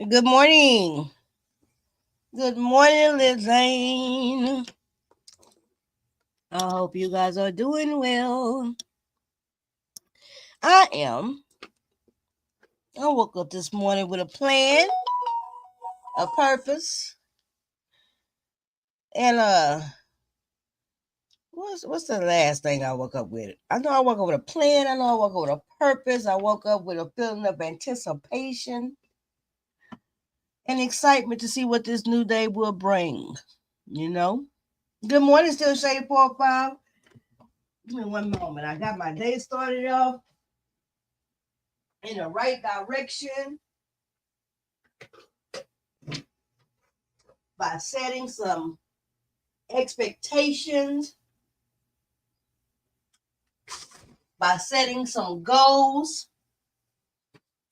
Good morning. Good morning, Lizane. I hope you guys are doing well. I am. I woke up this morning with a plan, a purpose, and what's the last thing I woke up with? I know I woke up with a plan. I know I woke up with a purpose. I woke up with a feeling of anticipation and excitement to see what this new day will bring. You know. Good morning, still Shade 45. Give me one moment. I got my day started off in the right direction by setting some expectations, by setting some goals,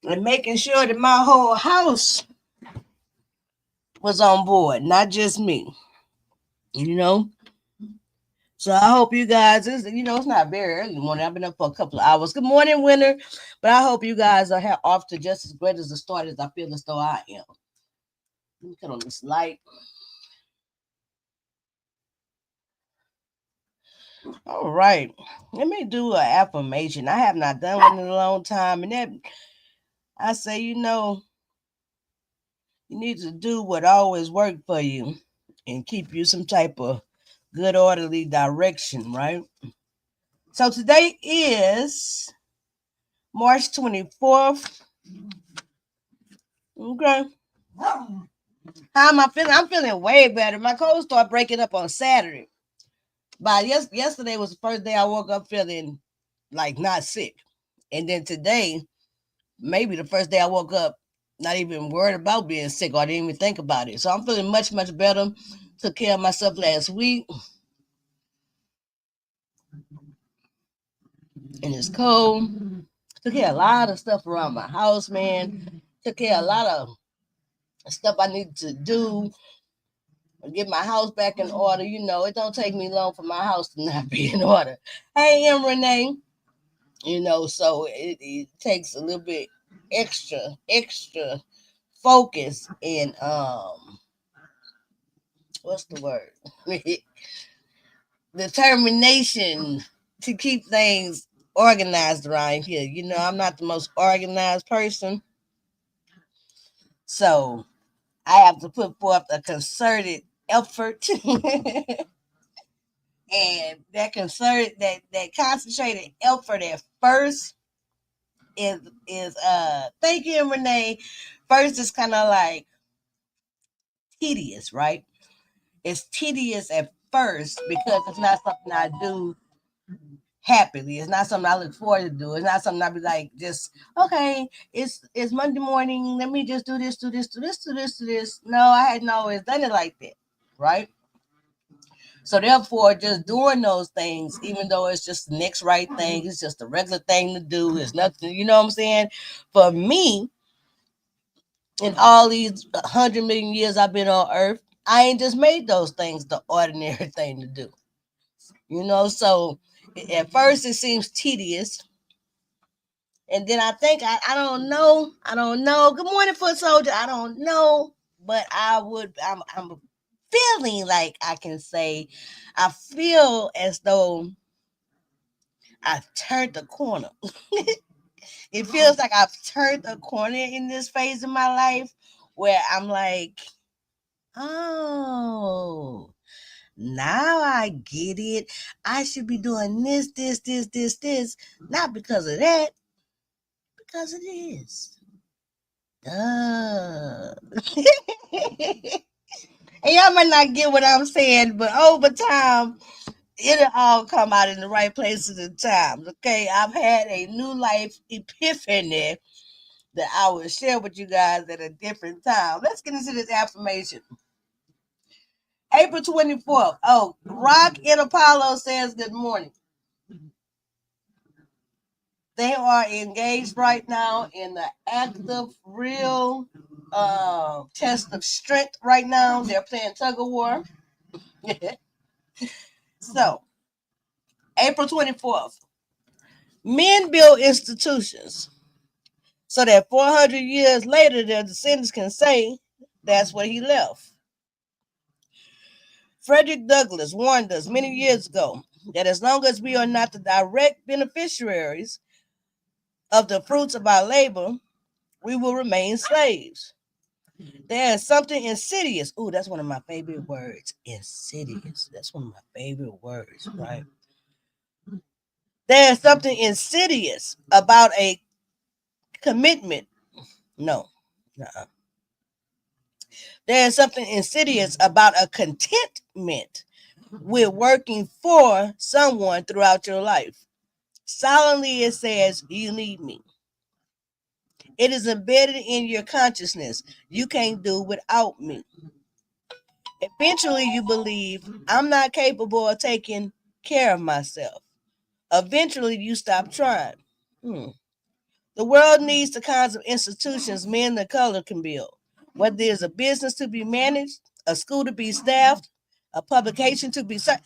and making sure that my whole house was on board, not just me, you know. So I hope you guys, it's not very early in the morning. I've been up for a couple of hours. Good morning, winter. But I hope you guys are off to just as great as a start as I feel as though I am. Let me cut on this light. All right. Let me do an affirmation. I have not done one in a long time. And that I say, you need to do what always worked for you and keep you some type of good orderly direction, right? So today is March 24th. Okay. How am I feeling? I'm feeling way better. My cold started breaking up on Saturday. But yesterday was the first day I woke up feeling like not sick. And then today, maybe the first day I woke up not even worried about being sick, or I didn't even think about it. So I'm feeling much, much better. Took care of myself last week. And it's cold. Took care of a lot of stuff around my house, man. Took care of a lot of stuff I need to do. Get my house back in order. It don't take me long for my house to not be in order. Hey, I'm Renee. So it takes a little bit extra focus and what's the word? Determination to keep things organized around here. I'm not the most organized person. So I have to put forth a concerted effort. And that concentrated effort at first is thank you, Renee. First is kind of like tedious, right? It's tedious at first because it's not something I do happily. It's not something I look forward to do. It's not something I be like, just okay. It's Monday morning. Let me just do this, do this, do this, do this, do this. No, I hadn't always done it like that, right? So therefore, just doing those things, even though it's just the next right thing, it's just a regular thing to do. It's nothing, you know what I'm saying? For me, in all these 100 million years I've been on Earth, I ain't just made those things the ordinary thing to do. So at first it seems tedious. And then I think I don't know. I don't know. Good morning, foot soldier. I don't know. But I'm feeling like I can say I feel as though I've turned the corner. It feels like I've turned a corner in this phase of my life where I'm like, oh, now I get it. I should be doing this, not because of that, because it is. Duh. And y'all might not get what I'm saying, but over time, it'll all come out in the right places and times. Okay, I've had a new life epiphany that I will share with you guys at a different time. Let's get into this affirmation. April 24th. Oh, Rock in Apollo says good morning. They are engaged right now in the active, real test of strength right now. They're playing tug of war. So, April 24th. Men build institutions. so that 400 years later, their descendants can say that's what he left. Frederick Douglass warned us many years ago that as long as we are not the direct beneficiaries of the fruits of our labor, we will remain slaves. There is something insidious. Ooh, that's one of my favorite words. Insidious. That's one of my favorite words, right? There is something insidious about a commitment. No. Uh-uh. There is something insidious about a contentment with working for someone throughout your life. Silently, it says, you need me. It is embedded in your consciousness. You can't do without me. Eventually, you believe, I'm not capable of taking care of myself. Eventually, you stop trying. The world needs the kinds of institutions men of color can build. Whether there's a business to be managed, a school to be staffed, a publication to be served.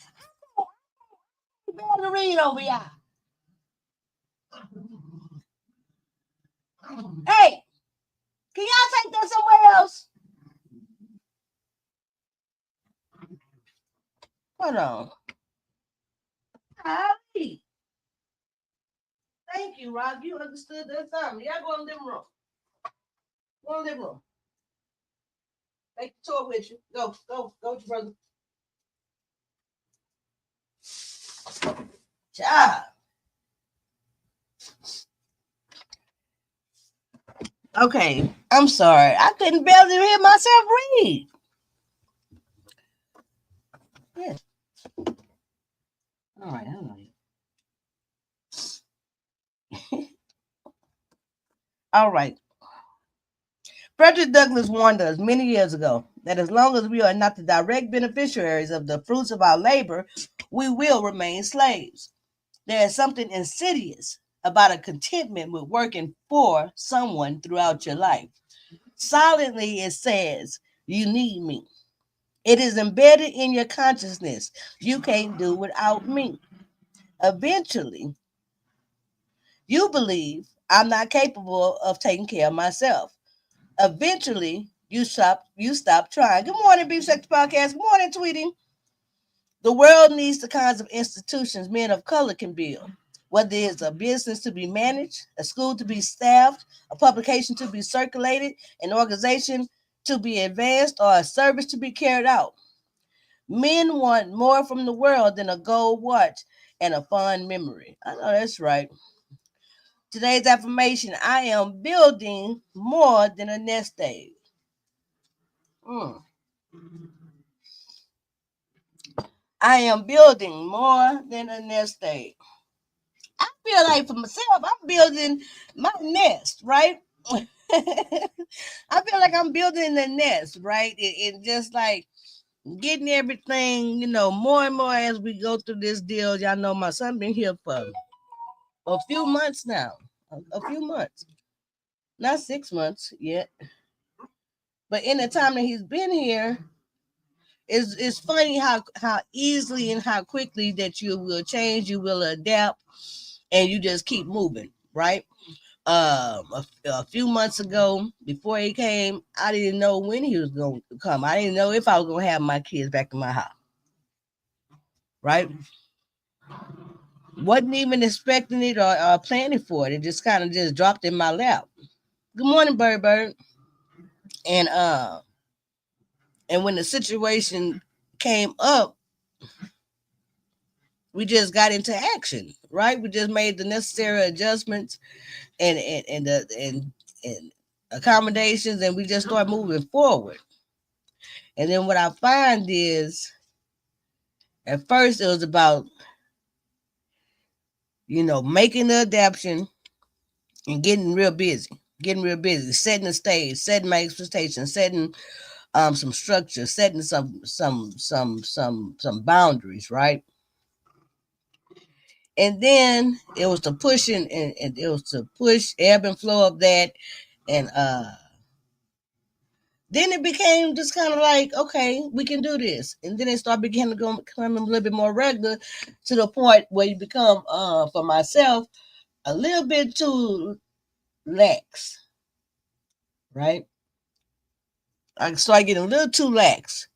You better read over here. Hey, can y'all take that somewhere else? Hold on. Hi. Thank you, Rob. You understood that time. Y'all go in the living room. Go in the living room. Take the tour with you. Go with your brother. Child. Okay, I'm sorry. I couldn't barely hear myself read. Yeah. All right, all right. Frederick Douglass warned us many years ago that as long as we are not the direct beneficiaries of the fruits of our labor, we will remain slaves. There is something insidious about a contentment with working for someone throughout your life. Silently, it says, you need me. It is embedded in your consciousness. You can't do without me. Eventually, you believe I'm not capable of taking care of myself. Eventually, you stop trying. Good morning, Beef Sex Podcast. Good morning, Tweety. The world needs the kinds of institutions men of color can build. Whether it's a business to be managed, a school to be staffed, a publication to be circulated, an organization to be advanced, or a service to be carried out. Men want more from the world than a gold watch and a fond memory. I know that's right. Today's affirmation, I am building more than a nest egg. I am building more than a nest egg. I feel like for myself, I'm building my nest, right? I feel like I'm building the nest, right? It just like getting everything, more and more as we go through this deal. Y'all know my son been here for a few months now. A few months. Not 6 months yet. But in the time that he's been here, it's funny how easily and how quickly that you will change, you will adapt, and you just keep moving, right? A few months ago, before he came, I didn't know when he was going to come. I didn't know if I was going to have my kids back in my house, right? Wasn't even expecting it or planning for it. It just kind of just dropped in my lap. Good morning, Bird. And when the situation came up, we just got into action, right? We just made the necessary adjustments and accommodations, and we just start moving forward. And then what I find is, at first it was about, making the adaptation and getting real busy, setting the stage, setting my expectations, setting some structure, setting some boundaries, right? And then it was the pushing and it was to push ebb and flow of that. And then it became just kind of like, okay, we can do this. And then it started becoming a little bit more regular, to the point where you become, for myself, a little bit too lax, right? I started getting a little too lax,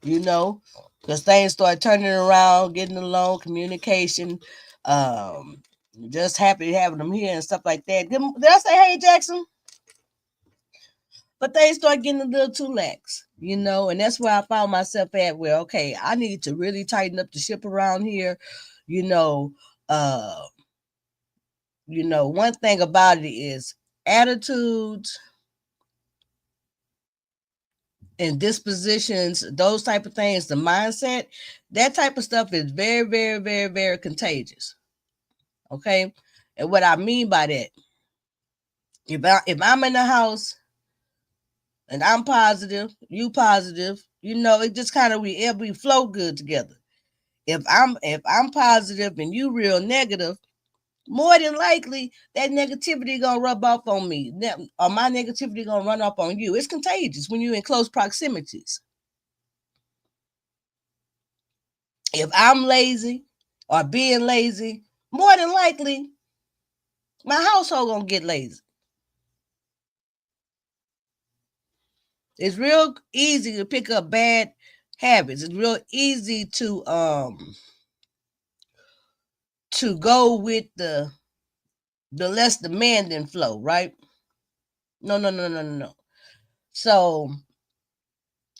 because things start turning around, getting along, communication, um, just happy having them here and stuff like that. Did I say hey, Jackson? But they start getting a little too lax, and that's where I found myself at. Where okay, I need to really tighten up the ship around here, you know. Uh, one thing about it is attitudes and dispositions, those type of things, the mindset, that type of stuff is very, very, very, very contagious. Okay, and what I mean by that, if I'm in the house and I'm positive, you positive, it just kind of we flow good together. If I'm positive and you real negative, more than likely that negativity gonna rub off on me, or my negativity gonna run up on you. It's contagious when you're in close proximities. If I'm lazy or being lazy, more than likely my household gonna get lazy. It's real easy to pick up bad habits. It's real easy to go with the less demanding flow, right? No. So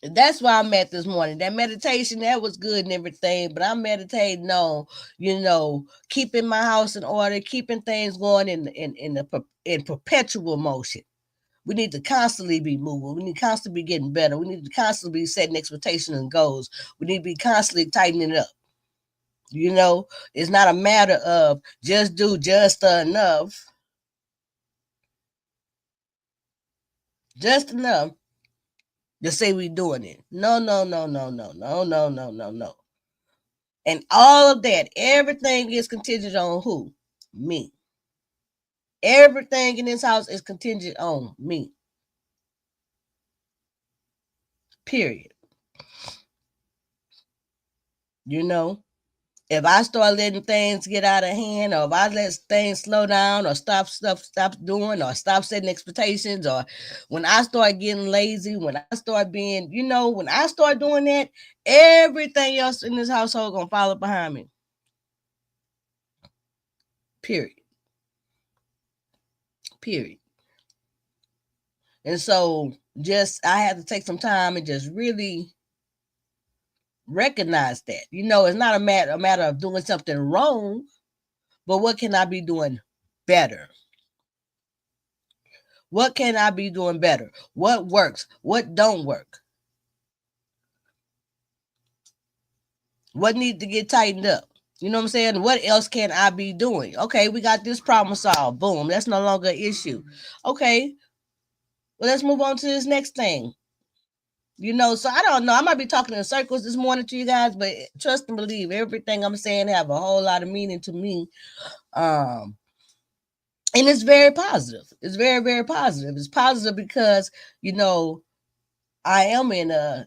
that's why I'm at this morning. That meditation, that was good and everything, but I'm meditating on, keeping my house in order, keeping things going in perpetual motion. We need to constantly be moving. We need to constantly be getting better. We need to constantly be setting expectations and goals. We need to be constantly tightening it up. It's not a matter of just do just enough. Just enough to say we doing it. No. And all of that, everything is contingent on who? Me. Everything in this house is contingent on me. Period. If I start letting things get out of hand, or if I let things slow down, or stop doing, or stop setting expectations, or when I start getting lazy, when I start being, when I start doing that, everything else in this household gonna follow behind me. Period. And so I had to take some time and just really recognize that. It's not a matter of doing something wrong, but what can I be doing better? What can I be doing better? What works? What don't work? What needs to get tightened up? You know what I'm saying? What else can I be doing? Okay, we got this problem solved. Boom. That's no longer an issue. Okay. Well, let's move on to this next thing. So I don't know. I might be talking in circles this morning to you guys, but trust and believe everything I'm saying have a whole lot of meaning to me. And it's very positive. It's very, very positive. It's positive because, I am in a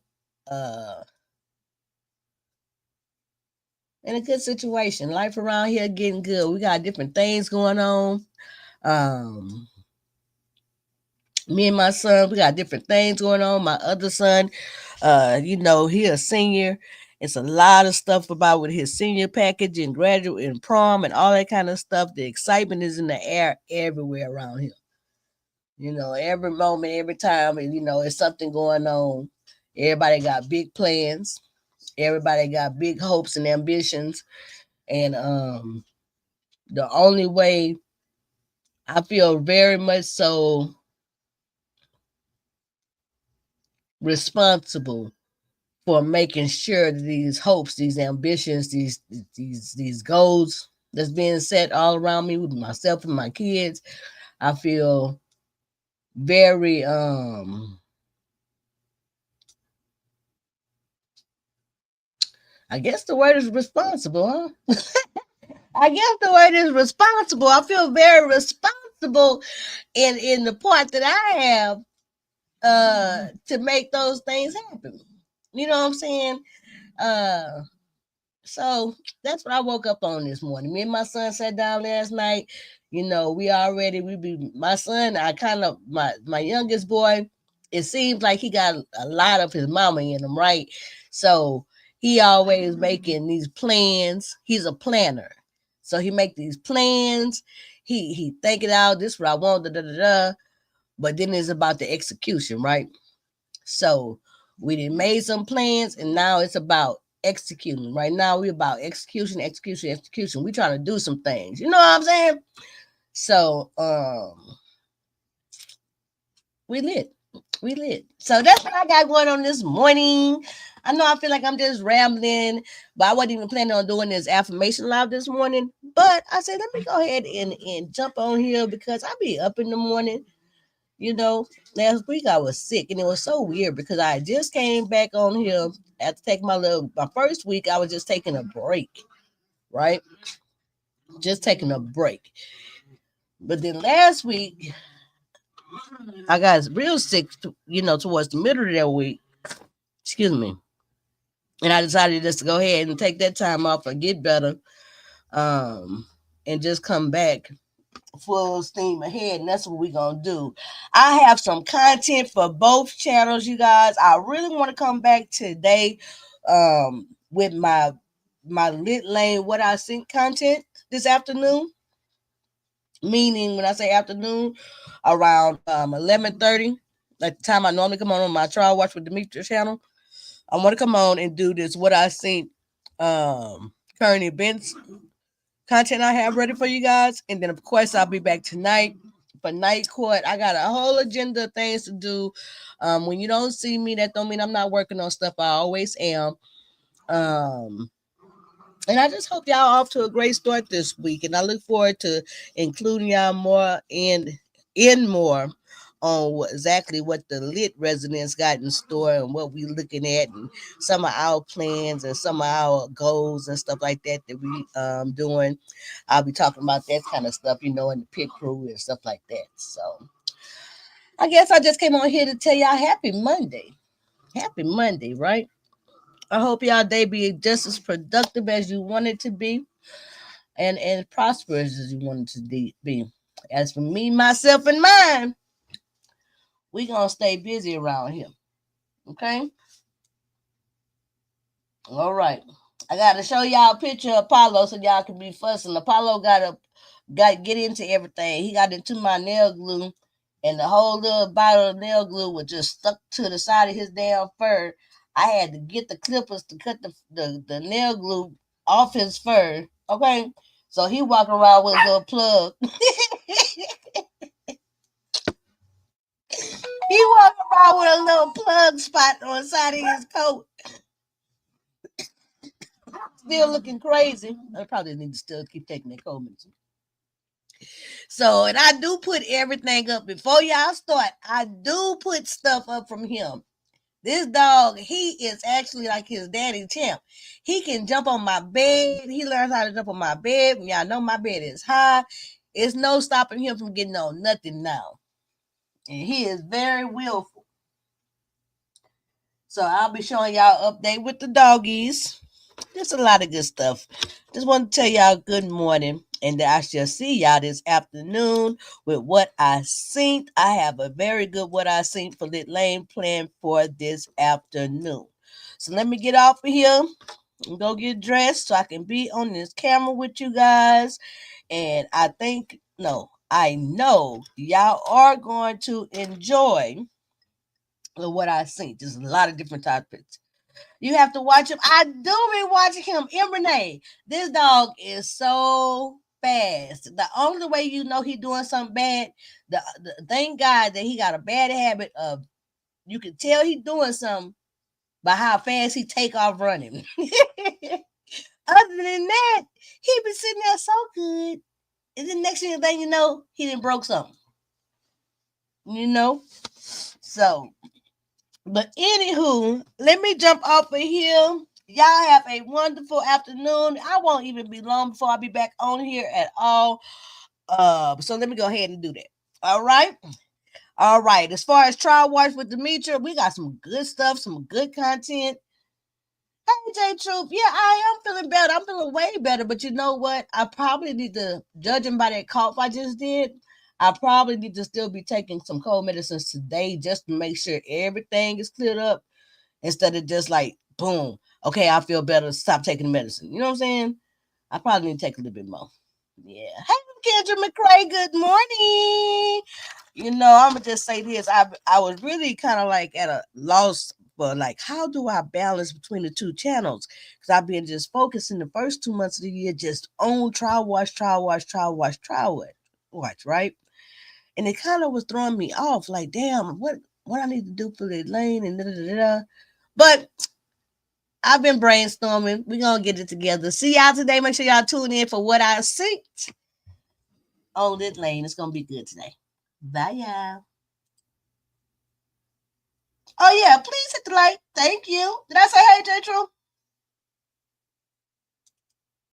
good situation. Life around here getting good. We got different things going on. Me and my son, we got different things going on. My other son, he a senior. It's a lot of stuff about with his senior package and graduate and prom and all that kind of stuff. The excitement is in the air everywhere around here. Every moment, every time, it's something going on. Everybody got big plans. Everybody got big hopes and ambitions. And the only way I feel very much so responsible for making sure that these hopes, these ambitions, these goals that's being set all around me with myself and my kids, I feel very I guess the word is responsible, huh? I guess the word is responsible. I feel very responsible in the part that I have to make those things happen. You know what I'm saying? So that's what I woke up on this morning. Me and my son sat down last night. My son, I kind of, my youngest boy, it seems like he got a lot of his mama in him, right? So he always making these plans. He's a planner. So he make these plans. He think it out. This is what I want, da da da da. But then it's about the execution, right? So we did made some plans, and now it's about executing. Right now, we about execution, execution, execution. We trying to do some things. You know what I'm saying? So we lit. We lit. So that's what I got going on this morning. I know I feel like I'm just rambling, but I wasn't even planning on doing this affirmation live this morning. But I said, let me go ahead and jump on here because I be up in the morning. You know, last week I was sick and it was so weird because I just came back on here after taking my first week. I was just taking a break, right? Just taking a break. But then last week I got real sick, towards the middle of that week. Excuse me. And I decided just to go ahead and take that time off and get better, um, and just come back full steam ahead, and that's what we're gonna do. I have some content for both channels, you guys. I really want to come back today with my lit lane what I think content this afternoon, meaning when I say afternoon, around 11:30, like the time I normally come on my trial watch with DemetralitALLday channel. I want to come on and do this what I think current events content I have ready for you guys. And then, of course, I'll be back tonight for night court. I got a whole agenda of things to do. When you don't see me, that don't mean I'm not working on stuff. I always am. Um, and I just hope y'all off to a great start this week. And I look forward to including y'all more in more on exactly what the lit residents got in store and what we looking at and some of our plans and some of our goals and stuff like that we doing. I'll be talking about that kind of stuff, in the pit crew and stuff like that. So I guess I just came on here to tell y'all happy Monday. Happy Monday, right? I hope y'all day be just as productive as you want it to be and prosperous as you want it to be. As for me, myself, and mine, we gonna stay busy around here. Okay? All right. I gotta show y'all a picture of Apollo so y'all can be fussing. Apollo got get into everything. He got into my nail glue, and the whole little bottle of nail glue was just stuck to the side of his damn fur. I had to get the clippers to cut the nail glue off his fur. Okay, so he walking around with a little plug. He walking around with a little plug spot on the side of his coat. Still looking crazy. I probably need to still keep taking that cold medicine. So, and I do put everything up before y'all start. I do put stuff up from him. This dog, he is actually like his daddy champ. He can jump on my bed. He learns how to jump on my bed. Y'all know my bed is high. It's no stopping him from getting on nothing now. And he is very willful. So I'll be showing y'all update with the doggies. Just a lot of good stuff. Just want to tell y'all good morning and that I shall see y'all this afternoon with what I seen. I have a very good what I seen for Lit Lane plan for this afternoon. So let me get off of here and go get dressed so I can be on this camera with you guys. And I know y'all are going to enjoy what I seen. There's a lot of different topics. You have to watch him. I do be watching him. Renee, this dog is so fast. The only way you know he doing something bad, thank God that he got a bad habit of, you can tell he doing something by how fast he take off running. Other than that, he been sitting there so good. And the next thing you know, he done broke something. So, but anywho, let me jump off of here. Y'all have a wonderful afternoon. I won't even be long before I be back on here at all. So let me go ahead and do that. All right. All right. As far as trial watch with Demetra, we got some good stuff, some good content. J Troop, yeah, I am feeling better. I'm feeling way better. But you know what? I probably need to, judging by that cough I just did, I probably need to still be taking some cold medicines today just to make sure everything is cleared up instead of just like, boom, okay, I feel better, stop taking the medicine. You know what I'm saying? I probably need to take a little bit more. Yeah. Hey, Kendra McCray, good morning. You know, I'm gonna just say this. I was really kind of like at a loss for like how do I balance between the two channels? Because I've been just focusing the first 2 months of the year just on trial watch, right? And it kind of was throwing me off. Like, damn, what I need to do for the lane and da da da da. But I've been brainstorming. We're gonna get it together. See y'all today. Make sure y'all tune in for what I see on this lane. It's gonna be good today. Bye, y'all. Oh yeah, please hit the like. Thank you. Did I say hey, J True?